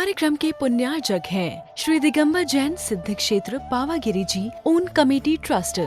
कार्यक्रम के पुण्यार्जक हैं श्री दिगंबर जैन सिद्ध क्षेत्र पावागिरी जी ओन कमेटी ट्रस्ट।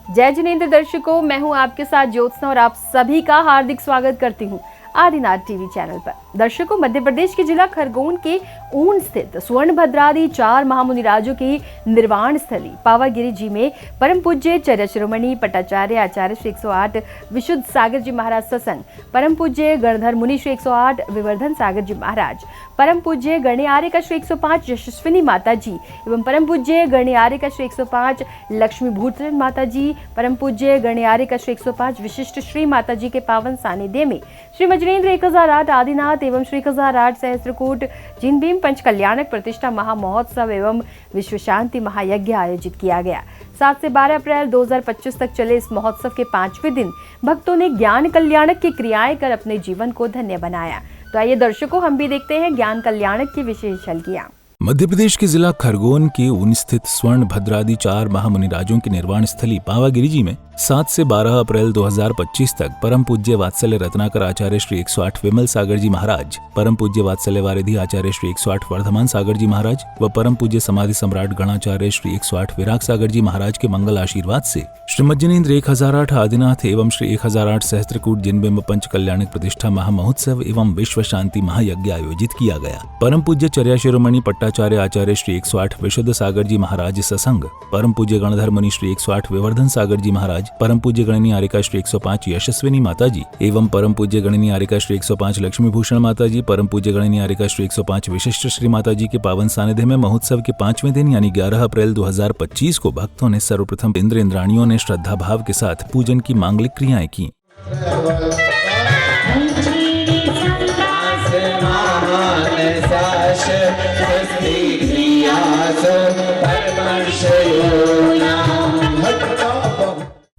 जय जिनेंद्र दर्शकों, मैं हूं आपके साथ ज्योत्सना और आप सभी का हार्दिक स्वागत करती हूं आदिनाथ टीवी चैनल पर। दर्शकों, मध्य प्रदेश के जिला खरगोन के ऊन स्थित स्वर्ण भद्रादि 4 महामुनिराजों की निर्वाण स्थली पावागिरी जी में परम पूज्य चर्या शिरोमणि पट्टाचार्य आचार्य श्री 108 विशुद्ध सागर जी महाराज सत्संग, परम पूज्य गणधर मुनि श्री 108 विवर्धन सागर जी महाराज, परम पूज्य गणियारे का श्री 105 यशस्विनी माता जी एवं परम पूज्य गणियारे का श्री 105 लक्ष्मी भूतरण माता जी, परम पूज्य गणियारे का श्री 105 विशिष्ट श्री माता जी के पावन सानिध्य में श्री मजरेंद्र 1008 आदिनाथ एवं श्री 1008 सहस्त्रकूट जिनभीम पंच कल्याणक प्रतिष्ठा महामहोत्सव एवं विश्व शांति महायज्ञ आयोजित किया गया। 7 से 12 अप्रैल 2025 तक चले इस महोत्सव के 5वें दिन भक्तों ने ज्ञान कल्याणक की क्रियाएं कर अपने जीवन को धन्य बनाया। तो आइए दर्शकों, हम भी देखते हैं ज्ञान कल्याणक की विशेष झलकियां। मध्य प्रदेश के जिला खरगोन के ऊन स्थित स्वर्ण भद्रादि 4 महामुनिराजों की निर्वाण स्थली पावागिरी जी में 7 से 12 अप्रैल 2025 तक परम पूज्य वात्सल्य रत्नाकर आचार्य श्री 108 विमल सागर जी महाराज, परम पूज्य वात्सल्य वारिधि आचार्य श्री 108 वर्धमान सागर जी महाराज व परम पूज्य समाधि सम्राट गणाचार्य श्री 108 विराग सागर जी महाराज के मंगल आशीर्वाद से श्री मज्जनेंद्र 1008 आदिनाथ एवं श्री 1008 सहस्त्रकूट जिनबिंब पंच कल्याणक प्रतिष्ठा महामहोत्सव एवं विश्व शांति महायज्ञ आयोजित किया गया। परम पूज्य चर्या शिरोमणि पट्टाचार्य आचार्य श्री 108 विशुद्ध सागर जी महाराज सत्संग, परम पूज्य गणधर मुनि श्री 108 विवर्धन सागर जी महाराज, परम पूज्य गणनी आरिका श्री 105 यशस्विनी माता जी एवं परम पूज्य गणनी आरिका श्री 105 लक्ष्मी भूषण माता जी, परम पूज्य गणनी आरिका श्री 105 विशिष्ट श्री माता जी के पावन सानिध्य में महोत्सव के 5वें दिन यानी 11 अप्रैल 2025 को भक्तों ने सर्वप्रथम इंद्राणियों ने श्रद्धा भाव के साथ पूजन की मांगलिक क्रियाएं की।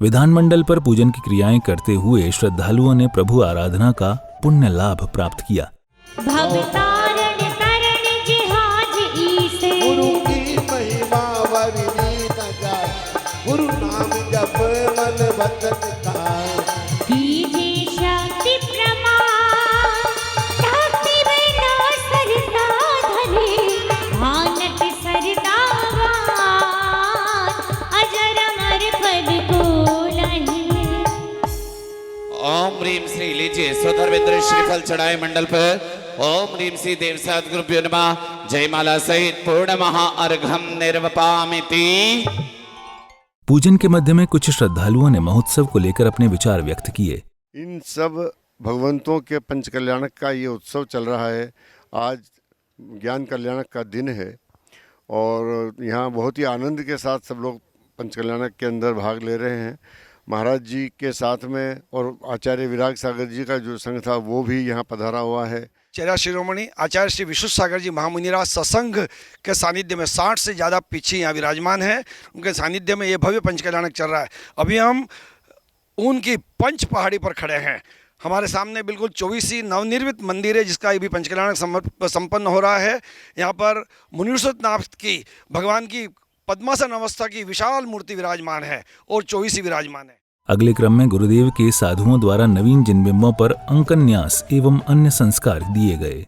विधानमंडल पर पूजन की क्रियाएं करते हुए श्रद्धालुओं ने प्रभु आराधना का पुण्य लाभ प्राप्त किया। गुरु की महिमा वर्णित न जाए, गुरु नाम जप मन वचन का ओम ह्रीम श्री लीजिए स्वधर्मेंद्र श्रीफल चढ़ाए मंडल पर। ओम ह्रीम श्री देव सद्गुरुभ्यो नमः। जयमाला सहित पूर्ण महाअर्घ्यं निर्वपामिति। पूजन के मध्य में कुछ श्रद्धालुओं ने महोत्सव को लेकर अपने विचार व्यक्त किए। इन सब भगवंतों के पंच कल्याणक का ये उत्सव चल रहा है। आज ज्ञान कल्याणक का दिन है और यहाँ बहुत ही आनंद के साथ सब लोग पंच कल्याणक के अंदर भाग ले रहे हैं। महाराज जी के साथ में और आचार्य विराग सागर जी का जो संघ था वो भी यहाँ पधारा हुआ है। चर्या शिरोमणि आचार्य श्री विशुद्ध सागर जी महामुनिराज सत्संग के सानिध्य में 60 से ज़्यादा पीछे यहाँ विराजमान है। उनके सानिध्य में ये भव्य पंच कल्याणक चल रहा है। अभी हम ऊन की पंच पहाड़ी पर खड़े हैं। हमारे सामने बिल्कुल 24 नवनिर्मित मंदिर है जिसका ये भी पंच कल्याणक संपन्न हो रहा है। यहाँ पर मुनिरुषनाथ की भगवान की पद्मासन अवस्था की विशाल मूर्ति विराजमान है और 24 विराजमान है। अगले क्रम में गुरुदेव के साधुओं द्वारा नवीन जिनबिंबों पर अंकन्यास एवं अन्य संस्कार दिए गए।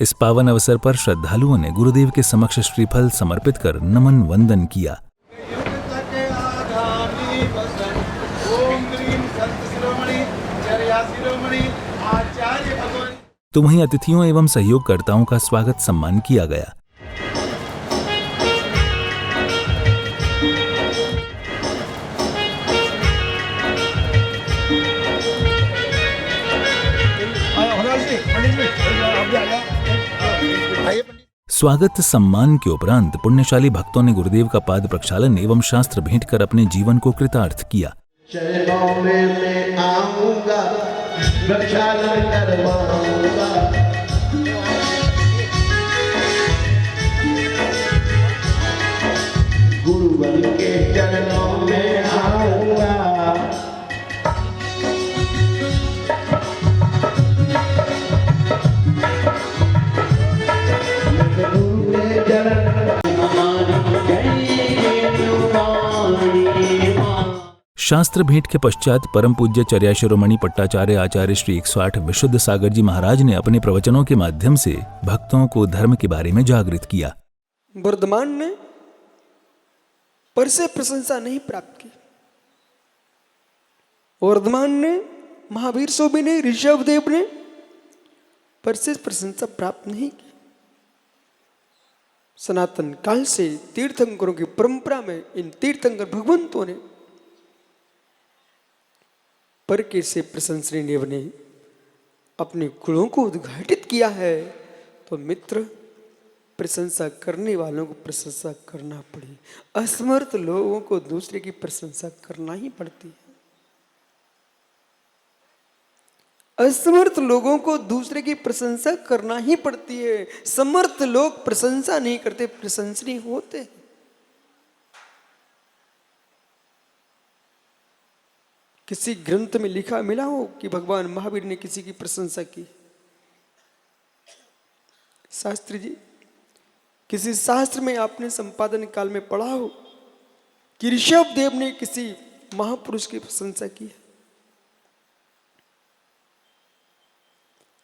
इस पावन अवसर पर श्रद्धालुओं ने गुरुदेव के समक्ष श्रीफल समर्पित कर नमन वंदन किया। तो वहीं अतिथियों एवं सहयोगकर्ताओं का स्वागत सम्मान किया गया। स्वागत सम्मान के उपरांत पुण्यशाली भक्तों ने गुरुदेव का पाद प्रक्षालन एवं शास्त्र भेंट कर अपने जीवन को कृतार्थ किया। चरणों में मैं आऊंगा, प्रक्षालन करवाऊंगा। गुरुवर के चरणों में आऊंगा। शास्त्र भेंट के पश्चात परम पूज्य चर्या शिरोमणि पट्टाचार्य आचार्य श्री 108 विशुद्ध सागर जी महाराज ने अपने प्रवचनों के माध्यम से भक्तों को धर्म के बारे में जागृत किया। वर्धमान ने पर से प्रशंसा नहीं प्राप्त की। वर्धमान ने, महावीर स्वामी ने, ऋषभदेव ने पर से प्रशंसा प्राप्त नहीं की। सनातन काल से तीर्थंकरों की परंपरा में इन तीर्थंकर भगवंतों ने पर के से प्रशंसनीय देव ने अपने गुणों को उद्घाटित किया है। तो मित्र, प्रशंसा करने वालों को प्रशंसा करना पड़ी। असमर्थ लोगों को दूसरे की प्रशंसा करना ही पड़ती है। असमर्थ लोगों को दूसरे की प्रशंसा करना ही पड़ती है। समर्थ लोग प्रशंसा नहीं करते, प्रशंसनीय होते। किसी ग्रंथ में लिखा मिला हो कि भगवान महावीर ने किसी की प्रशंसा की? शास्त्री जी, किसी शास्त्र में आपने संपादन काल में पढ़ा हो कि ऋषभदेव ने किसी महापुरुष की प्रशंसा की है?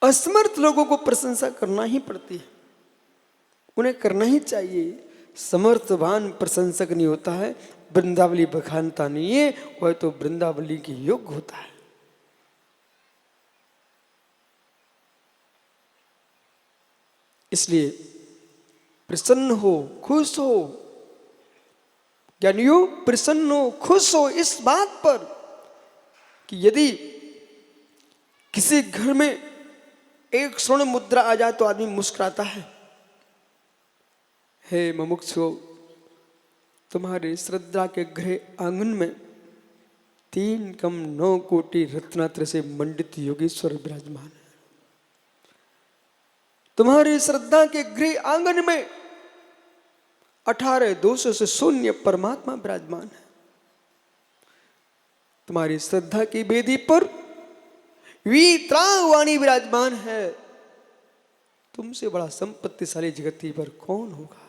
असमर्थ लोगों को प्रशंसा करना ही पड़ती है, उन्हें करना ही चाहिए। समर्थवान प्रशंसक नहीं होता है, वृंदावली बखानता नहीं है, वह तो वृंदावली के योग्य होता है। इसलिए प्रसन्न हो, खुश हो, ज्ञानियों प्रसन्न हो, खुश हो इस बात पर कि यदि किसी घर में एक स्वर्ण मुद्रा आ जाए तो आदमी मुस्कुराता है। हे मुमुक्षुओं, तुम्हारे श्रद्धा के गृह आंगन में 3 कम 9 कोटि रत्नात्र से मंडित योगेश्वर विराजमान है। तुम्हारी श्रद्धा के गृह आंगन में 18 दोषों से शून्य परमात्मा विराजमान है। तुम्हारी श्रद्धा की वेदी पर वीतरागवाणी विराजमान है। तुमसे बड़ा संपत्तिशाली जगती पर कौन होगा?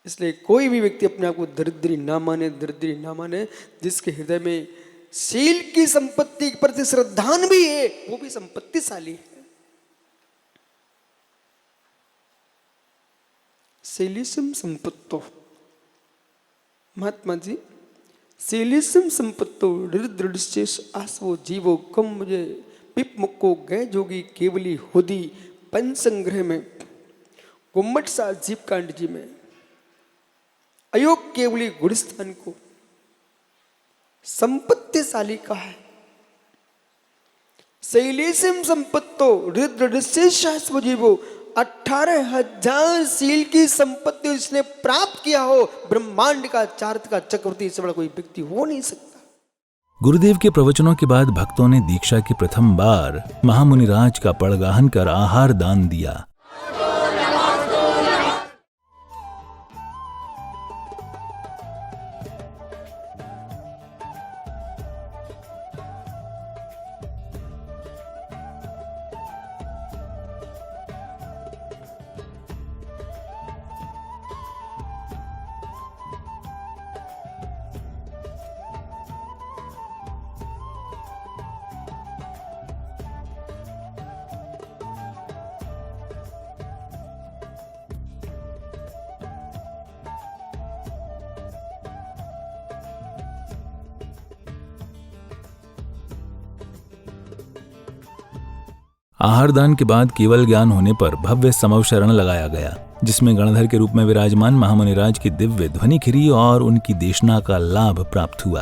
इसलिए कोई भी व्यक्ति अपने आप को दरिद्री ना माने, दरिद्री ना माने। जिसके हृदय में शील की संपत्ति के प्रति श्रद्धान भी है, वो भी संपत्तिशाली है। शीलिसम संपत्तो, महात्मा जी, शीलिसम संपत्तो दृढ़ आसवो जीवो कम मुझे पिप मुक्को गए जोगी केवली होदी पंचसंग्रह में गुम्मट सा जीव कांड जी में अयोग केवली गुणस्थान को संपत्तिशाली कहा है। शैलेशम संपत्तो रुद्र जीवो 18,000 शील की संपत्ति उसने प्राप्त किया हो। ब्रह्मांड का चार्थ का चक्रवर्ती से बड़ा कोई व्यक्ति हो नहीं सकता। गुरुदेव के प्रवचनों के बाद भक्तों ने दीक्षा की प्रथम बार महामुनिराज का पड़गाहन कर आहार दान दिया। आहार दान के बाद केवल ज्ञान होने पर भव्य समव शरण लगाया गया, जिसमें गणधर के रूप में विराजमान महामुनिराज की दिव्य ध्वनि खिरी और उनकी देशना का लाभ प्राप्त हुआ।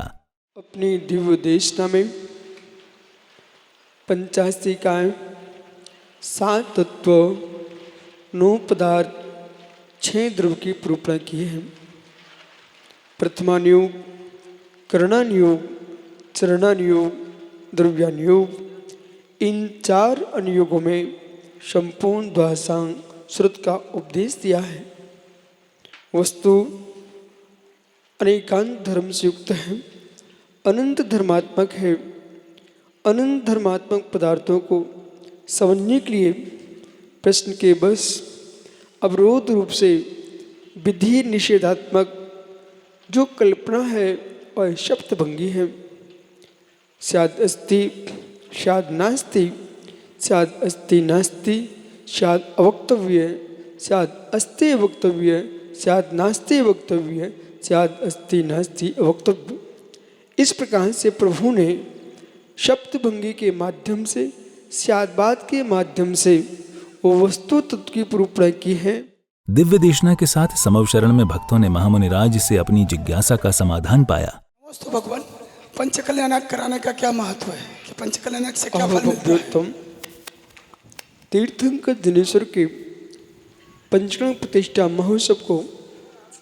अपनी दिव्य देशना में 85 इकाएं, 7 तत्व, 9 पदार्थ, 6 द्रव्य की निरूपण की है। प्रथमानुयोग, करणानुयोग, चरणानुयोग, द्रव्यानुयोग, इन 4 अनुयोगों में संपूर्ण द्वादशांग श्रुत का उपदेश दिया है। वस्तु अनेकांत धर्म से युक्त है, अनंत धर्मात्मक है। अनंत धर्मात्मक पदार्थों को समझने के लिए प्रश्न के बस अवरोध रूप से विधि निषेधात्मक जो कल्पना है वह शब्दभंगी है। स्याद अस्ति, स्याद नास्ति, स्याद अस्ति नास्ति, स्याद अवक्तव्य, स्याद अस्ति वक्तव्य, स्याद नास्ति वक्तव्य, स्याद अस्ति नास्ति अवक्तव्य। इस प्रकार से प्रभु ने शब्दभंगी के माध्यम से, स्यादवाद के माध्यम से वो वस्तु तत्व की निरूपण की है। दिव्य देशना के साथ समव शरण में भक्तों ने महामुनिराज से अपनी जिज्ञासा का समाधान पाया। तो भगवान, पंचकल्याणक कराने का क्या महत्व है कि पंचकल्याणक से क्या फल मिलता है? तीर्थंकर दिनेश्वर के पंचकर्ण प्रतिष्ठा महोत्सव को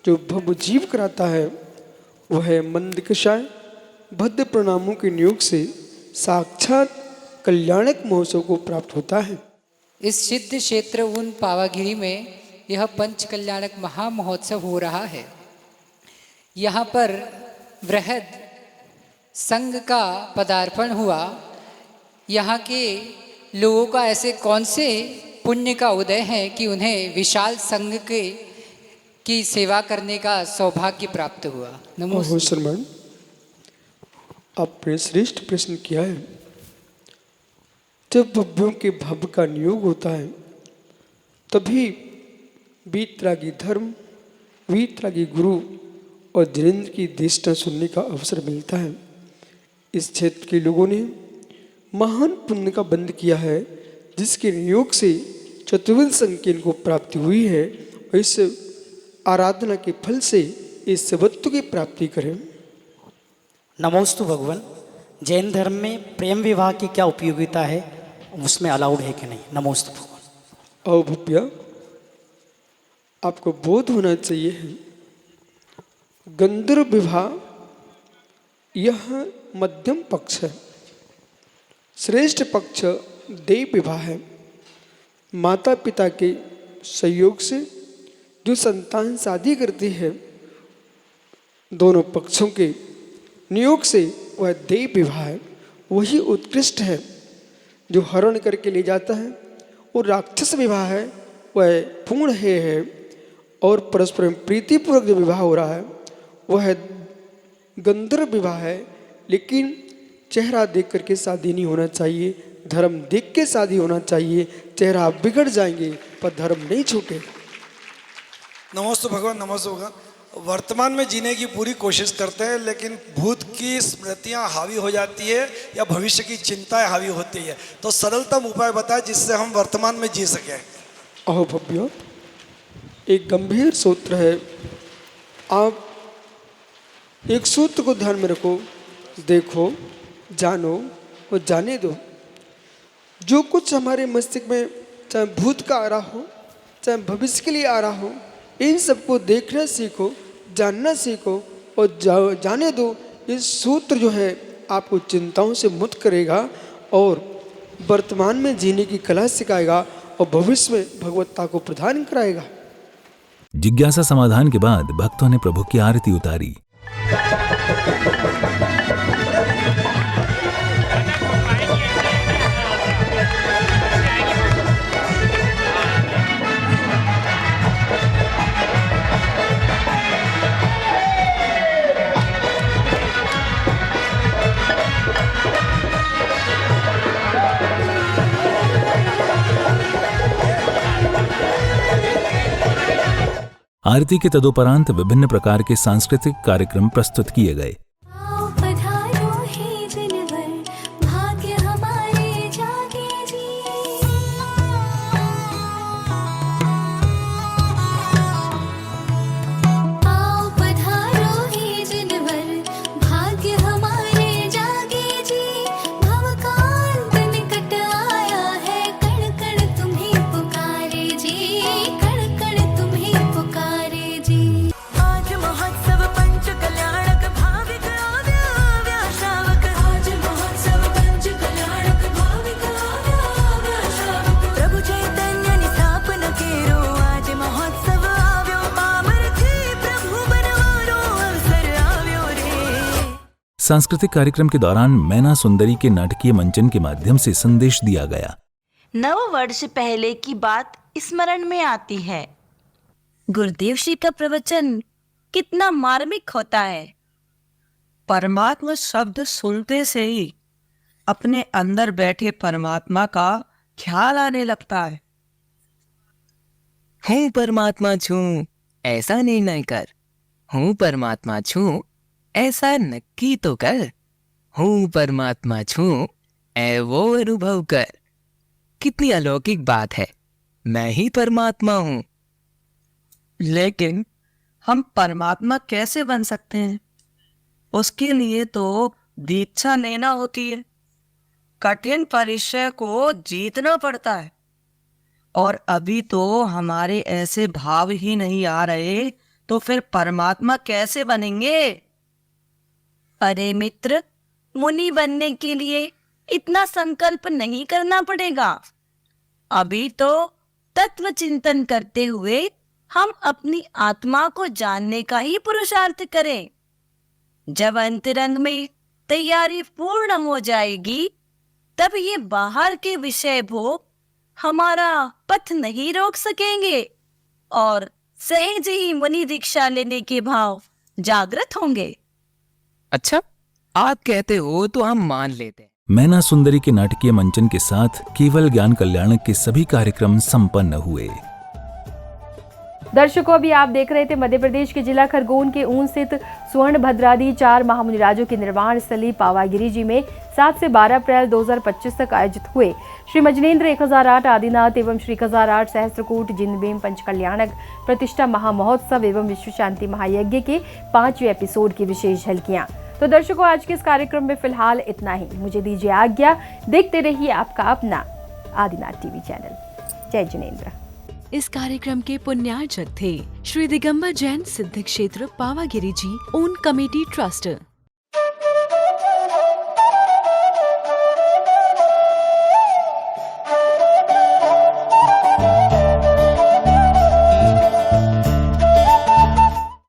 जो भव्य जीव कराता है वह मंदकषाय भद्र प्रणामों के नियोग से साक्षात कल्याणक महोत्सव को प्राप्त होता है। इस सिद्ध क्षेत्र ऊन पावागिरी में यह पंच कल्याणक महामहोत्सव हो रहा है। यहाँ पर वृहद संघ का पदार्पण हुआ। यहाँ के लोगों का ऐसे कौन से पुण्य का उदय है कि उन्हें विशाल संघ की सेवा करने का सौभाग्य प्राप्त हुआ। नमो श्रीमान, आपने श्रेष्ठ प्रश्न किया है। जब भव्यों के भव्य का नियोग होता है तभी वीतरागी धर्म, वीतरागी गुरु और जिनेंद्र की देशना सुनने का अवसर मिलता है। इस क्षेत्र के लोगों ने महान पुण्य का बंध किया है, जिसके नियोग से चतुर्विध संकीर्ण को प्राप्ति हुई है और इस आराधना के फल से इस सवत्व की प्राप्ति करें। नमोस्तु भगवान, जैन धर्म में प्रेम विवाह की क्या उपयोगिता है, उसमें अलाउड है कि नहीं? नमोस्तु भगवान। आओ भव्या, आपको बोध होना चाहिए। गंधर्व विवाह यह मध्यम पक्ष है। श्रेष्ठ पक्ष देव विवाह है। माता पिता के सहयोग से जो संतान शादी करती है, दोनों पक्षों के नियोग से वह देव विवाह है। वही उत्कृष्ट है। जो हरण करके ले जाता है वो राक्षस विवाह है, वह पूर्ण है। और परस्पर प्रीतिपूर्वक जो विवाह हो रहा है वह गंधर्व विवाह है। लेकिन चेहरा देख करके शादी नहीं होना चाहिए, धर्म देख के शादी होना चाहिए। चेहरा बिगड़ जाएंगे पर धर्म नहीं छूटे। नमोस्तु भगवान, नमोस्तु भगवान। वर्तमान में जीने की पूरी कोशिश करते हैं, लेकिन भूत की स्मृतियां हावी हो जाती है या भविष्य की चिंताएं हावी होती है। तो सरलतम उपाय बताएं जिससे हम वर्तमान में जी सकें। अहो भव्य, एक गंभीर सूत्र है। आप एक सूत्र को ध्यान में रखो, देखो, जानो और जाने दो। जो कुछ हमारे मस्तिष्क में चाहे भूत का आ रहा हो, चाहे भविष्य के लिए आ रहा हो, इन सबको देखना सीखो, जानना सीखो और जाने दो। इस सूत्र जो है आपको चिंताओं से मुक्त करेगा और वर्तमान में जीने की कला सिखाएगा और भविष्य में भगवत्ता को प्रदान कराएगा। जिज्ञासा समाधान के बाद भक्तों ने प्रभु की आरती उतारी। आरती के तदुपरांत विभिन्न प्रकार के सांस्कृतिक कार्यक्रम प्रस्तुत किए गए। पधारो हे जनवर, भाग्य हमारे जागे जी। सांस्कृतिक कार्यक्रम के दौरान मैना सुंदरी के नाटकीय मंचन के माध्यम से संदेश दिया गया। 9 वर्ष पहले की बात स्मरण में आती है। गुरुदेव श्री का प्रवचन कितना मार्मिक होता है। परमात्मा शब्द सुनते से ही अपने अंदर बैठे परमात्मा का ख्याल आने लगता है। हूँ परमात्मा छूं ऐसा निर्णय कर, हूँ परमात्मा छूं ऐसा नक्की तो कर, हूँ परमात्मा छूं ऐ वो अनुभव कर। कितनी अलौकिक बात है, मैं ही परमात्मा हूँ। लेकिन हम परमात्मा कैसे बन सकते हैं? उसके लिए तो दीक्षा लेना होती है, कठिन परिचय को जीतना पड़ता है। और अभी तो हमारे ऐसे भाव ही नहीं आ रहे, तो फिर परमात्मा कैसे बनेंगे? अरे मित्र, मुनि बनने के लिए इतना संकल्प नहीं करना पड़ेगा। अभी तो तत्व चिंतन करते हुए हम अपनी आत्मा को जानने का ही पुरुषार्थ करें। जब अंतरंग में तैयारी पूर्ण हो जाएगी, तब ये बाहर के विषय भोग हमारा पथ नहीं रोक सकेंगे और सहज ही मुनि दीक्षा लेने के भाव जागृत होंगे। अच्छा, आप कहते हो तो हम मान लेते हैं। मैना सुंदरी के नाटकीय मंचन के साथ केवल ज्ञान कल्याणक के सभी कार्यक्रम संपन्न हुए। दर्शकों, अभी आप देख रहे थे मध्य प्रदेश के जिला खरगोन के ऊन स्थित स्वर्ण भद्रादि 4 महामुनिराजों की निर्वाण स्थली पावागिरी जी में 7 से 12 अप्रैल 2025 तक आयोजित हुए श्री मजनेन्द्र 1008 आदिनाथ एवं श्री 1008 सहस्त्रकूट जिनबेम पंचकल्याणक प्रतिष्ठा महामहोत्सव एवं विश्व शांति महायज्ञ के 5वें एपिसोड की विशेष झलकियां। तो दर्शकों, आज के इस कार्यक्रम में फिलहाल इतना ही। मुझे दीजिए आज्ञा। देखते रहिए आपका अपना आदिनाथ टीवी चैनल। जय जिनेन्द्र। इस कार्यक्रम के पुण्यार्चक थे श्री दिगंबर जैन सिद्ध क्षेत्र पावागिरी जी ओन कमेटी ट्रस्ट।